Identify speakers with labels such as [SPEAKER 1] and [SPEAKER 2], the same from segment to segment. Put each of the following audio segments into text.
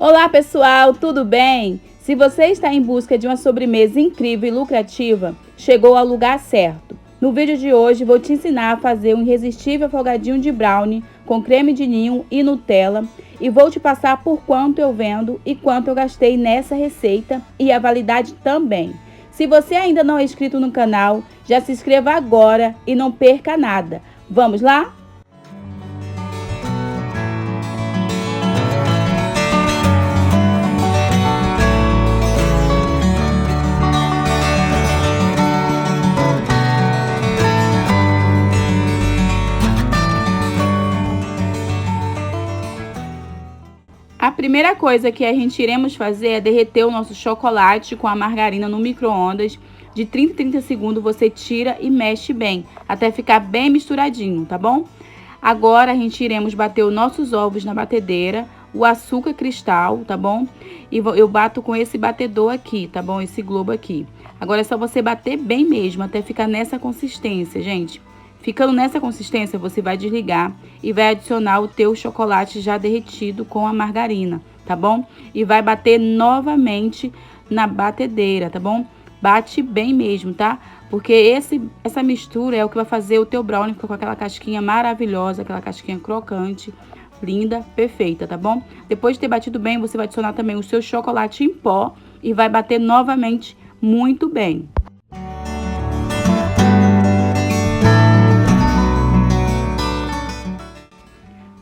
[SPEAKER 1] Olá pessoal, tudo bem? Se você está em busca de uma sobremesa incrível e lucrativa, chegou ao lugar certo. No vídeo de hoje vou te ensinar a fazer um irresistível folgadinho de brownie com creme de ninho e Nutella e vou te passar por quanto eu vendo e quanto eu gastei nessa receita e a validade também. Se você ainda não é inscrito no canal, já se inscreva agora e não perca nada. Vamos lá? A primeira coisa que a gente iremos fazer é derreter o nosso chocolate com a margarina no micro-ondas. De 30 em 30 segundos você tira e mexe bem, até ficar bem misturadinho, tá bom? Agora a gente iremos bater os nossos ovos na batedeira, o açúcar cristal, tá bom? E eu bato com esse batedor aqui, tá bom? Esse globo aqui. Agora é só você bater bem mesmo, até ficar nessa consistência, gente. Ficando nessa consistência, você vai desligar e vai adicionar o teu chocolate já derretido com a margarina, tá bom? E vai bater novamente na batedeira, tá bom? Bate bem mesmo, tá? Porque essa mistura é o que vai fazer o teu brownie ficar com aquela casquinha maravilhosa, aquela casquinha crocante, linda, perfeita, tá bom? Depois de ter batido bem, você vai adicionar também o seu chocolate em pó e vai bater novamente muito bem.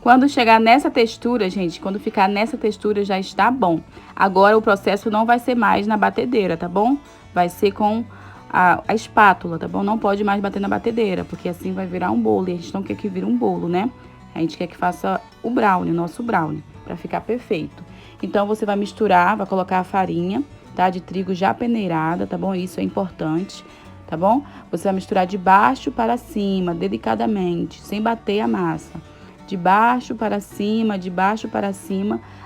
[SPEAKER 1] Quando chegar nessa textura, gente, quando ficar nessa textura já está bom. Agora o processo não vai ser mais na batedeira, tá bom? Vai ser com a espátula, tá bom? Não pode mais bater na batedeira, porque assim vai virar um bolo. E a gente não quer que vire um bolo, né? A gente quer que faça o brownie, o nosso brownie, pra ficar perfeito. Então, você vai misturar, vai colocar a farinha, tá? De trigo já peneirada, tá bom? Isso é importante, tá bom? Você vai misturar de baixo para cima, delicadamente, sem bater a massa. De baixo para cima,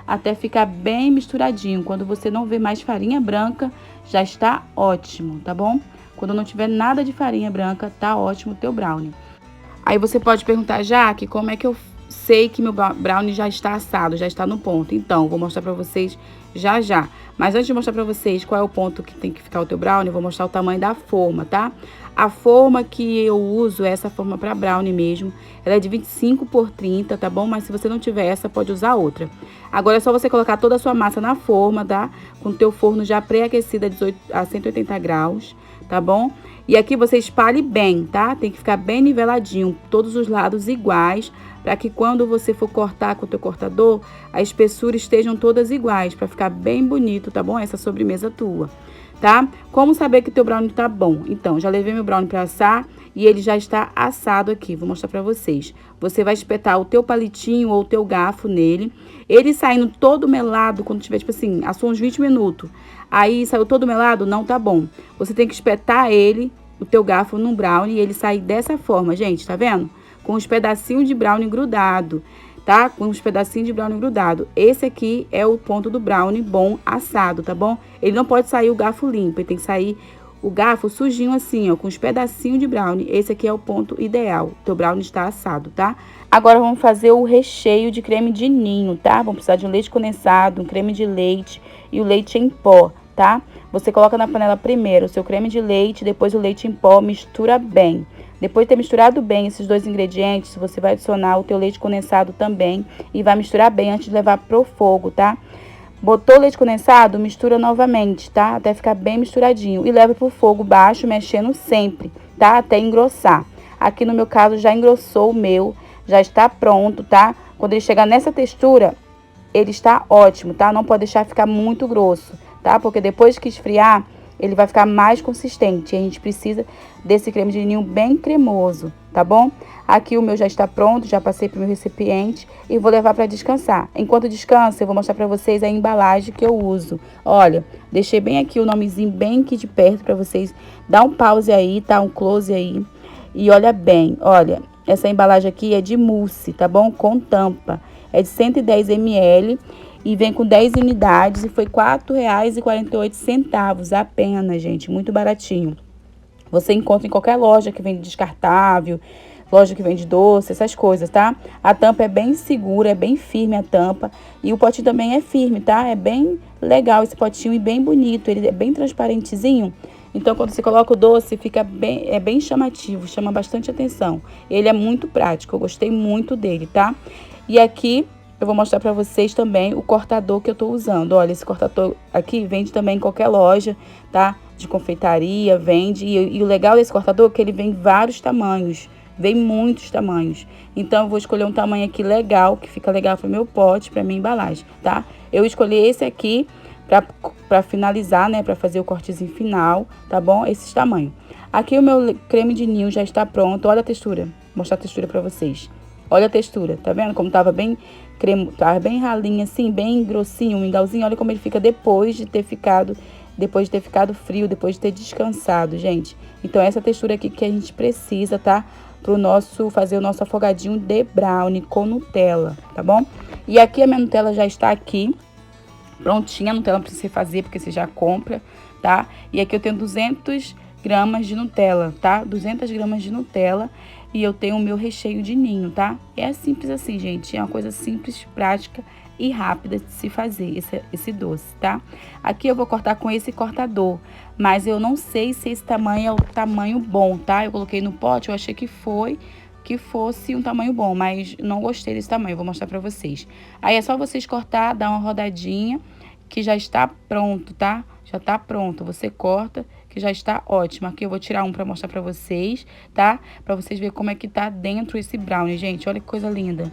[SPEAKER 1] até ficar bem misturadinho. Quando você não vê mais farinha branca, já está ótimo, tá bom? Quando não tiver nada de farinha branca, tá ótimo o teu brownie. Aí você pode perguntar, Jaque, como é que eu sei que meu brownie já está assado, já está no ponto? Então, vou mostrar pra vocês já já. Mas antes de mostrar pra vocês qual é o ponto que tem que ficar o teu brownie, eu vou mostrar o tamanho da forma, tá? A forma que eu uso é essa forma pra brownie mesmo. Ela é de 25 por 30, tá bom? Mas se você não tiver essa, pode usar outra. Agora é só você colocar toda a sua massa na forma, tá? Com o teu forno já pré-aquecido a 180 graus, tá bom? E aqui você espalhe bem, tá? Tem que ficar bem niveladinho, todos os lados iguais, para que quando você for cortar com o teu cortador, a espessura estejam todas iguais, para ficar bem bonito, tá bom? Essa sobremesa tua, tá? Como saber que teu brownie tá bom? Então, já levei meu brownie para assar e ele já está assado aqui, vou mostrar para vocês. Você vai espetar o teu palitinho ou o teu garfo nele, ele saindo todo melado, quando tiver, tipo assim, assou uns 20 minutos, aí saiu todo melado, não tá bom. Você tem que espetar ele, o teu garfo no brownie, e ele sair dessa forma, gente, tá vendo? Com uns pedacinhos de brownie grudado, tá? Com uns pedacinhos de brownie grudado. Esse aqui é o ponto do brownie bom assado, tá bom? Ele não pode sair o garfo limpo, ele tem que sair o garfo sujinho assim, ó, com os pedacinhos de brownie. Esse aqui é o ponto ideal. O teu brownie está assado, tá? Agora vamos fazer o recheio de creme de ninho, tá? Vamos precisar de um leite condensado, um creme de leite e o leite em pó, tá? Você coloca na panela primeiro o seu creme de leite, depois o leite em pó, mistura bem. Depois de ter misturado bem esses dois ingredientes, você vai adicionar o teu leite condensado também e vai misturar bem antes de levar pro fogo, tá? Botou o leite condensado, mistura novamente, tá? Até ficar bem misturadinho e leva pro fogo baixo, mexendo sempre, tá? Até engrossar. Aqui no meu caso já engrossou o meu, já está pronto, tá? Quando ele chegar nessa textura, ele está ótimo, tá? Não pode deixar ficar muito grosso, tá? Porque depois que esfriar, ele vai ficar mais consistente. A gente precisa desse creme de ninho bem cremoso, tá bom? Aqui o meu já está pronto, já passei pro meu recipiente e vou levar para descansar. Enquanto descansa, eu vou mostrar para vocês a embalagem que eu uso. Olha, deixei bem aqui o nomezinho bem aqui de perto para vocês. Dá um pause aí, tá? Um close aí. E olha bem, olha, essa embalagem aqui é de mousse, tá bom? Com tampa. É de 110 ml. E vem com 10 unidades e foi R$ 4,48 apenas, gente. Muito baratinho. Você encontra em qualquer loja que vende descartável, loja que vende doce, essas coisas, tá? A tampa é bem segura, é bem firme a tampa. E o potinho também é firme, tá? É bem legal esse potinho e bem bonito. Ele é bem transparentezinho. Então, quando você coloca o doce, fica bem chamativo, chama bastante atenção. Ele é muito prático, eu gostei muito dele, tá? E aqui eu vou mostrar pra vocês também o cortador que eu tô usando. Olha, esse cortador aqui vende também em qualquer loja, tá? De confeitaria, vende. E o legal desse cortador é que ele vem em vários tamanhos. Vem muitos tamanhos. Então, eu vou escolher um tamanho aqui legal, que fica legal pro meu pote, pra minha embalagem, tá? Eu escolhi esse aqui pra finalizar, né? Pra fazer o cortezinho final, tá bom? Esses tamanhos. Aqui o meu creme de ninho já está pronto. Olha a textura. Vou mostrar a textura pra vocês. Olha a textura, tá vendo? Como tava bem creme, tava bem ralinho assim, bem grossinho, um mingauzinho. Olha como ele fica depois de ter ficado frio, depois de ter descansado, gente. Então, essa textura aqui que a gente precisa, tá? Fazer o nosso afogadinho de brownie com Nutella, tá bom? E aqui a minha Nutella já está aqui, prontinha. A Nutella não precisa fazer, porque você já compra, tá? E aqui eu tenho 200 gramas de Nutella, tá? 200 gramas de Nutella. E eu tenho o meu recheio de ninho, tá? É simples assim, gente. É uma coisa simples, prática e rápida de se fazer esse doce, tá? Aqui eu vou cortar com esse cortador, mas eu não sei se esse tamanho é o tamanho bom, tá? Eu coloquei no pote, eu achei que fosse um tamanho bom, mas não gostei desse tamanho. Eu vou mostrar pra vocês. Aí é só vocês cortar, dar uma rodadinha, que já está pronto, tá? Já tá pronto. Você corta, que já está ótimo. Aqui eu vou tirar um pra mostrar pra vocês, tá? Pra vocês verem como é que tá dentro esse brownie, gente. Olha que coisa linda.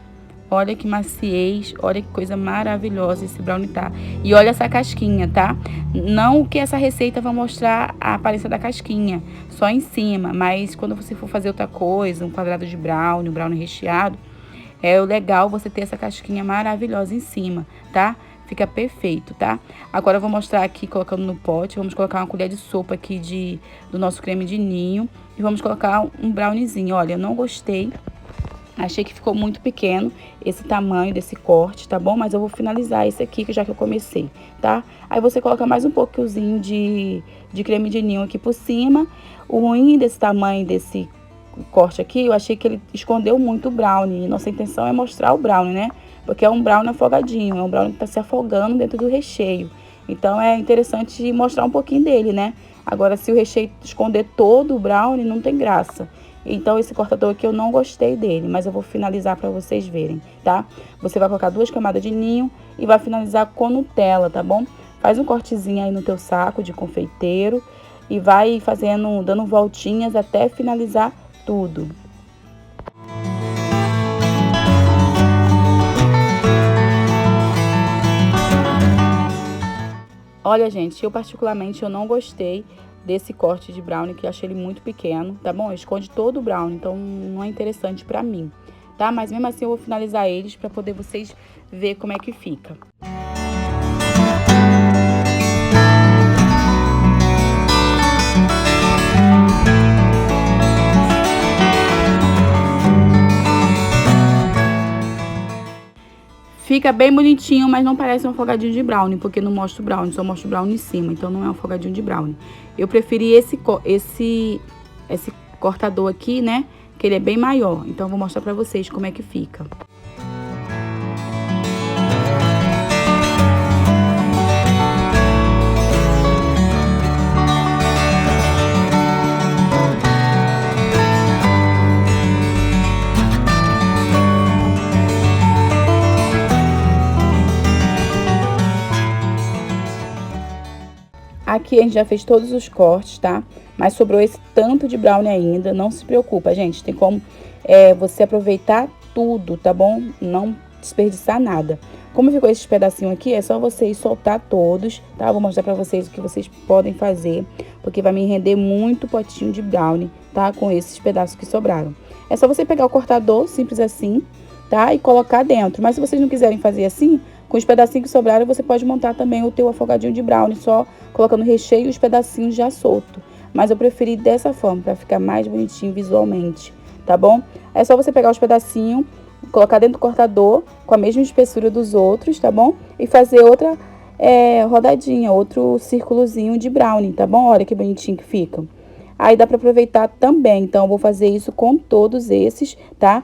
[SPEAKER 1] Olha que maciez, olha que coisa maravilhosa esse brownie tá. E olha essa casquinha, tá? Não que essa receita vai mostrar a aparência da casquinha, só em cima. Mas quando você for fazer outra coisa, um quadrado de brownie, um brownie recheado, é legal você ter essa casquinha maravilhosa em cima, tá? Fica perfeito, tá? Agora eu vou mostrar aqui, colocando no pote. Vamos colocar uma colher de sopa aqui do nosso creme de ninho. E vamos colocar um browniezinho. Olha, eu não gostei. Achei que ficou muito pequeno esse tamanho desse corte, tá bom? Mas eu vou finalizar esse aqui, já que eu comecei, tá? Aí você coloca mais um pouquinho de creme de ninho aqui por cima. O ruim desse tamanho, desse corte aqui, eu achei que ele escondeu muito o brownie. E nossa intenção é mostrar o brownie, né? Porque é um brownie afogadinho, é um brownie que tá se afogando dentro do recheio. Então, é interessante mostrar um pouquinho dele, né? Agora, se o recheio esconder todo o brownie, não tem graça. Então, esse cortador aqui eu não gostei dele, mas eu vou finalizar pra vocês verem, tá? Você vai colocar 2 camadas de ninho e vai finalizar com Nutella, tá bom? Faz um cortezinho aí no teu saco de confeiteiro e vai dando voltinhas até finalizar tudo. Olha, gente, eu particularmente eu não gostei desse corte de brownie, que eu achei ele muito pequeno, tá bom? Esconde todo o brownie, então não é interessante pra mim, tá? Mas mesmo assim eu vou finalizar eles pra poder vocês ver como é que fica. Fica bem bonitinho, mas não parece um afogadinho de brownie, porque não mostra o brownie, só mostra o brownie em cima, então não é um afogadinho de brownie. Eu preferi esse cortador aqui, né, que ele é bem maior, então eu vou mostrar pra vocês como é que fica. Aqui a gente já fez todos os cortes, tá? Mas sobrou esse tanto de brownie ainda. Não se preocupa, gente. Tem como você aproveitar tudo, tá bom? Não desperdiçar nada. Como ficou esses pedacinhos aqui, é só vocês soltar todos, tá? Eu vou mostrar pra vocês o que vocês podem fazer, porque vai me render muito potinho de brownie, tá? Com esses pedaços que sobraram. É só você pegar o cortador, simples assim, tá? E colocar dentro. Mas se vocês não quiserem fazer assim, com os pedacinhos que sobraram, você pode montar também o teu afogadinho de brownie, só colocando recheio e os pedacinhos já solto. Mas eu preferi dessa forma, pra ficar mais bonitinho visualmente, tá bom? É só você pegar os pedacinhos, colocar dentro do cortador, com a mesma espessura dos outros, tá bom? E fazer outra rodadinha, outro círculozinho de brownie, tá bom? Olha que bonitinho que fica. aí dá pra aproveitar também. Então, eu vou fazer isso com todos esses, tá?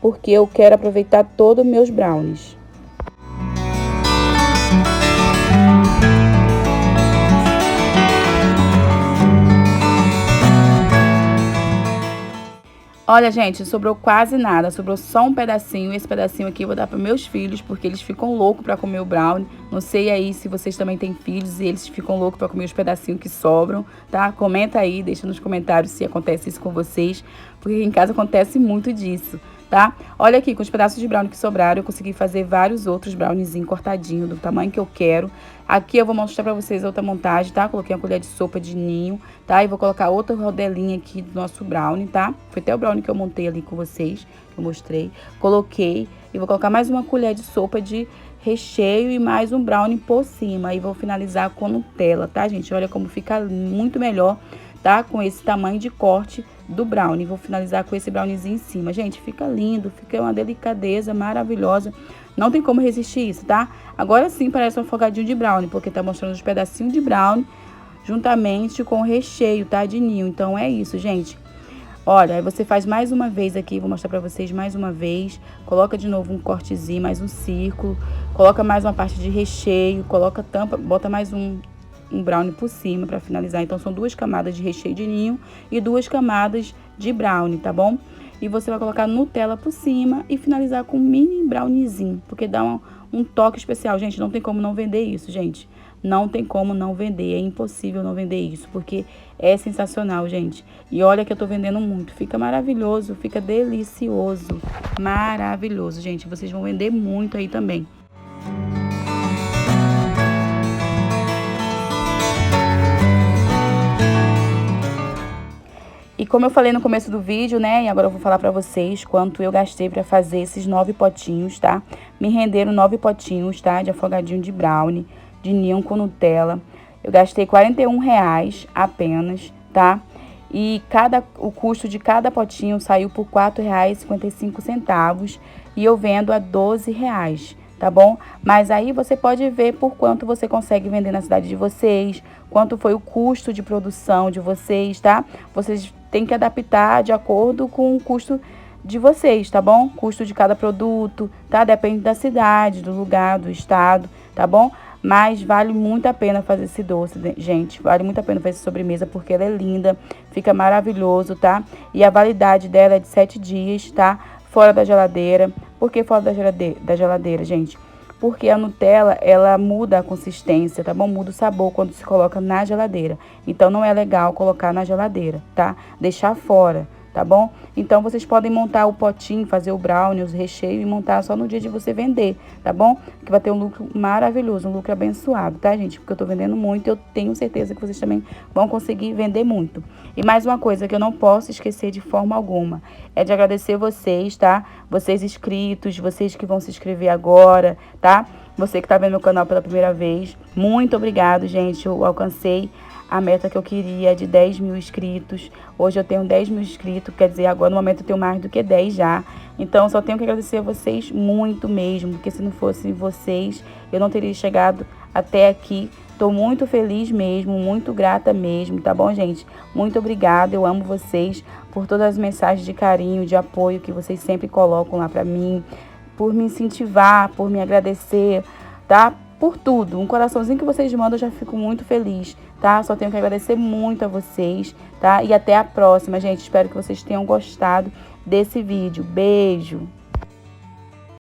[SPEAKER 1] Porque eu quero aproveitar todos os meus brownies. Olha, gente, sobrou quase nada, sobrou só um pedacinho. Esse pedacinho aqui eu vou dar para meus filhos, porque eles ficam loucos para comer o brownie. Não sei aí se vocês também têm filhos e eles ficam loucos para comer os pedacinhos que sobram, tá? Comenta aí, deixa nos comentários se acontece isso com vocês, porque aqui em casa acontece muito disso, tá? Olha aqui, com os pedaços de brownie que sobraram, eu consegui fazer vários outros browniezinhos cortadinhos do tamanho que eu quero. Aqui eu vou mostrar pra vocês outra montagem, tá? Coloquei uma colher de sopa de ninho, tá? E vou colocar outra rodelinha aqui do nosso brownie, tá? Foi até o brownie que eu montei ali com vocês, que eu mostrei. Coloquei e vou colocar mais uma colher de sopa de recheio e mais um brownie por cima. E vou finalizar com Nutella, tá, gente? Olha como fica muito melhor, tá? Com esse tamanho de corte do brownie. Vou finalizar com esse browniezinho em cima. Gente, fica lindo, fica uma delicadeza maravilhosa. Não tem como resistir isso, tá? Agora sim parece um afogadinho de brownie, porque tá mostrando os pedacinhos de brownie juntamente com o recheio, tá? De ninho. Então é isso, gente. Olha, aí você faz mais uma vez aqui, vou mostrar pra vocês mais uma vez. Coloca de novo um cortezinho, mais um círculo. Coloca mais uma parte de recheio, coloca tampa, bota mais um brownie por cima pra finalizar. Então são 2 camadas de recheio de ninho e 2 camadas de brownie, tá bom? E você vai colocar Nutella por cima e finalizar com um mini browniezinho, porque dá um toque especial. Gente, não tem como não vender isso, gente. Não tem como não vender, é impossível não vender isso, porque é sensacional, gente. E olha que eu tô vendendo muito, fica maravilhoso, fica delicioso, maravilhoso, gente. Vocês vão vender muito aí também. E como eu falei no começo do vídeo, né, e agora eu vou falar pra vocês quanto eu gastei pra fazer esses 9 potinhos, tá? Me renderam 9 potinhos, tá, de afogadinho de brownie, de ninho com Nutella. Eu gastei R$41 apenas, tá? E o custo de cada potinho saiu por R$4,55 e eu vendo a R$12, tá bom? Mas aí você pode ver por quanto você consegue vender na cidade de vocês, quanto foi o custo de produção de vocês, tá? Vocês têm que adaptar de acordo com o custo de vocês, tá bom? Custo de cada produto, tá? Depende da cidade, do lugar, do estado, tá bom? Mas vale muito a pena fazer esse doce, gente. Vale muito a pena fazer essa sobremesa, porque ela é linda, fica maravilhoso, tá? E a validade dela é de 7 dias, tá? Fora da geladeira. Por que fora da geladeira, gente? Porque a Nutella, ela muda a consistência, tá bom? Muda o sabor quando se coloca na geladeira. Então, não é legal colocar na geladeira, tá? Deixar fora, tá bom? Então, vocês podem montar o potinho, fazer o brownie, os recheios e montar só no dia de você vender, tá bom? Que vai ter um lucro maravilhoso, um lucro abençoado, tá, gente? Porque eu tô vendendo muito e eu tenho certeza que vocês também vão conseguir vender muito. E mais uma coisa que eu não posso esquecer de forma alguma é de agradecer vocês, tá? Vocês inscritos, vocês que vão se inscrever agora, tá? Você que tá vendo meu canal pela primeira vez, muito obrigado, gente. Eu alcancei a meta que eu queria de 10 mil inscritos. Hoje eu tenho 10 mil inscritos, quer dizer, agora no momento eu tenho mais do que 10 já. Então, só tenho que agradecer a vocês muito mesmo, porque se não fossem vocês, eu não teria chegado até aqui. Tô muito feliz mesmo, muito grata mesmo, tá bom, gente? Muito obrigada, eu amo vocês por todas as mensagens de carinho, de apoio que vocês sempre colocam lá pra mim, por me incentivar, por me agradecer, tá? Por tudo. Um coraçãozinho que vocês mandam, eu já fico muito feliz, tá? Só tenho que agradecer muito a vocês, tá? E até a próxima, gente. Espero que vocês tenham gostado desse vídeo. Beijo!